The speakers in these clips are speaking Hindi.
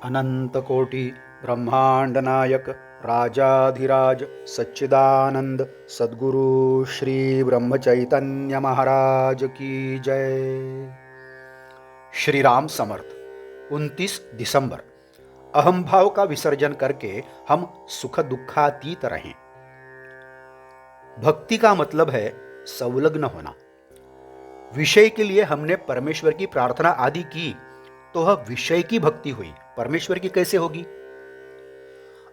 अनंत कोटि ब्रह्मांड नायक राजाधिराज सच्चिदानंद सद्गुरु श्री ब्रह्म चैतन्य महाराज की जय। श्री राम समर्थ। 29 दिसंबर। अहम भाव का विसर्जन करके हम सुख दुखातीत रहें। भक्ति का मतलब है संलग्न होना। विषय के लिए हमने परमेश्वर की प्रार्थना आदि की तो वह विषय की भक्ति हुई, परमेश्वर की कैसे होगी।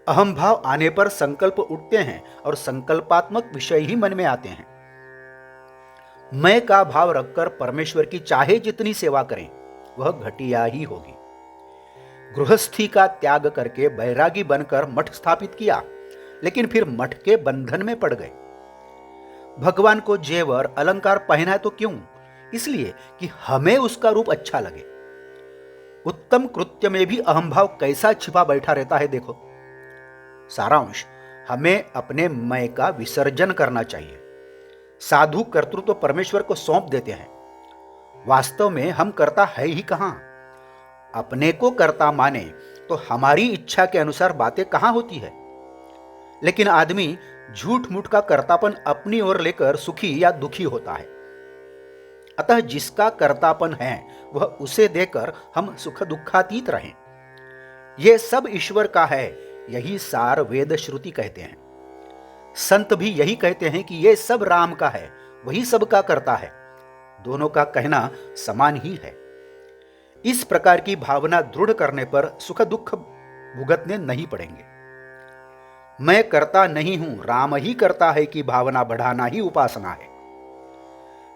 अहम भाव आने पर संकल्प उठते हैं और संकल्पात्मक विषय ही मन में आते हैं। मैं का भाव रखकर परमेश्वर की चाहे जितनी सेवा करें वह घटिया ही होगी। गृहस्थी का त्याग करके बैरागी बनकर मठ स्थापित किया, लेकिन फिर मठ के बंधन में पड़ गए। भगवान को जेवर अलंकार पहना तो क्यों? इसलिए कि हमें उसका रूप अच्छा लगे। उत्तम कृत्य में भी अहंभाव कैसा छिपा बैठा रहता है देखो। सारांश, हमें अपने मैं का विसर्जन करना चाहिए। साधु कर्तृत्व परमेश्वर को सौंप देते हैं। वास्तव में हम कर्ता है ही कहां। अपने को कर्ता माने तो हमारी इच्छा के अनुसार बातें कहां होती है। लेकिन आदमी झूठ मूठ का कर्तापन अपनी ओर लेकर सुखी या दुखी होता है। अतः जिसका कर्तापन है वह उसे देकर हम सुख दुखातीत रहें। यह सब ईश्वर का है, यही सार वेद श्रुति कहते हैं। संत भी यही कहते हैं कि यह सब राम का है, वही सबका करता है। दोनों का कहना समान ही है। इस प्रकार की भावना दृढ़ करने पर सुख दुख भुगतने नहीं पड़ेंगे। मैं करता नहीं हूं, राम ही करता है कि भावना बढ़ाना ही उपासना है।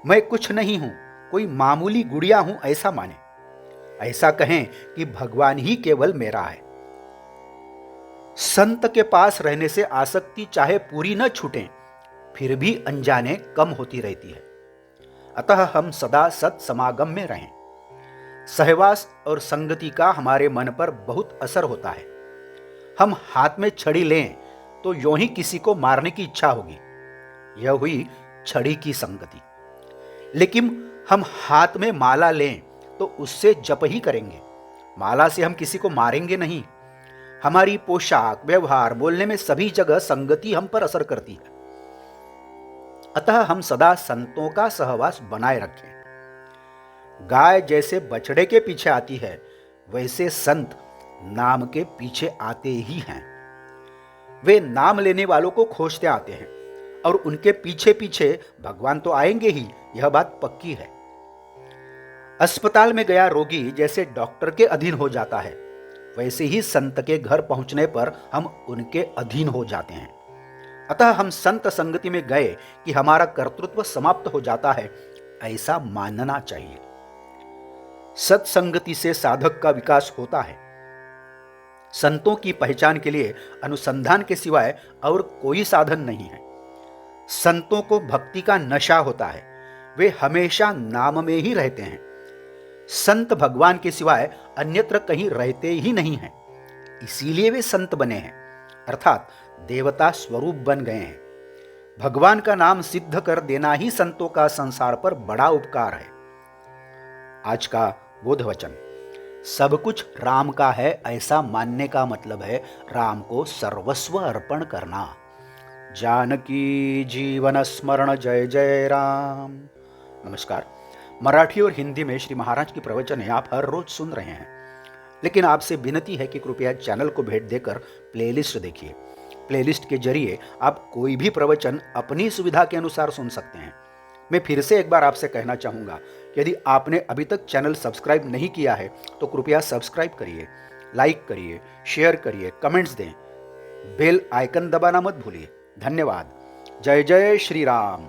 मैं कुछ नहीं हूं, कोई मामूली गुड़िया हूं ऐसा माने। ऐसा कहें कि भगवान ही केवल मेरा है। संत के पास रहने से आसक्ति चाहे पूरी न छूटे फिर भी अनजाने कम होती रहती है। अतः हम सदा सत समागम में रहें। सहवास और संगति का हमारे मन पर बहुत असर होता है। हम हाथ में छड़ी लें तो यों ही किसी को मारने की इच्छा होगी। यह हुई छड़ी की संगति। लेकिन हम हाथ में माला लें तो उससे जप ही करेंगे। माला से हम किसी को मारेंगे नहीं। हमारी पोशाक, व्यवहार, बोलने में सभी जगह संगति हम पर असर करती है। अतः हम सदा संतों का सहवास बनाए रखें। गाय जैसे बछड़े के पीछे आती है, वैसे संत नाम के पीछे आते ही हैं। वे नाम लेने वालों को खोजते आते हैं और उनके पीछे पीछे भगवान तो आएंगे ही, यह बात पक्की है। अस्पताल में गया रोगी जैसे डॉक्टर के अधीन हो जाता है, वैसे ही संत के घर पहुंचने पर हम उनके अधीन हो जाते हैं। अतः हम संत संगति में गए कि हमारा कर्तृत्व समाप्त हो जाता है, ऐसा मानना चाहिए। सत्संगति से साधक का विकास होता है। संतों की पहचान के लिए अनुसंधान के सिवाय और कोई साधन नहीं है। संतों को भक्ति का नशा होता है, वे हमेशा नाम में ही रहते हैं। संत भगवान के सिवाय अन्यत्र कहीं रहते ही नहीं हैं, इसीलिए वे संत बने हैं, अर्थात देवता स्वरूप बन गए हैं। भगवान का नाम सिद्ध कर देना ही संतों का संसार पर बड़ा उपकार है। आज का बोध वचन, सब कुछ राम का है ऐसा मानने का मतलब है राम को सर्वस्व अर्पण करना। जानकी जीवन स्मरण जय जय राम। नमस्कार। मराठी और हिंदी में श्री महाराज की प्रवचनें आप हर रोज सुन रहे हैं, लेकिन आपसे विनती है कि कृपया चैनल को भेंट देकर प्लेलिस्ट देखिए। प्लेलिस्ट के जरिए आप कोई भी प्रवचन अपनी सुविधा के अनुसार सुन सकते हैं। मैं फिर से एक बार आपसे कहना चाहूँगा, यदि आपने अभी तक चैनल सब्सक्राइब नहीं किया है तो कृपया सब्सक्राइब करिए, लाइक करिए, शेयर करिए, कमेंट्स दें, बेल आइकन दबाना मत भूलिए। धन्यवाद। जय जय श्री राम।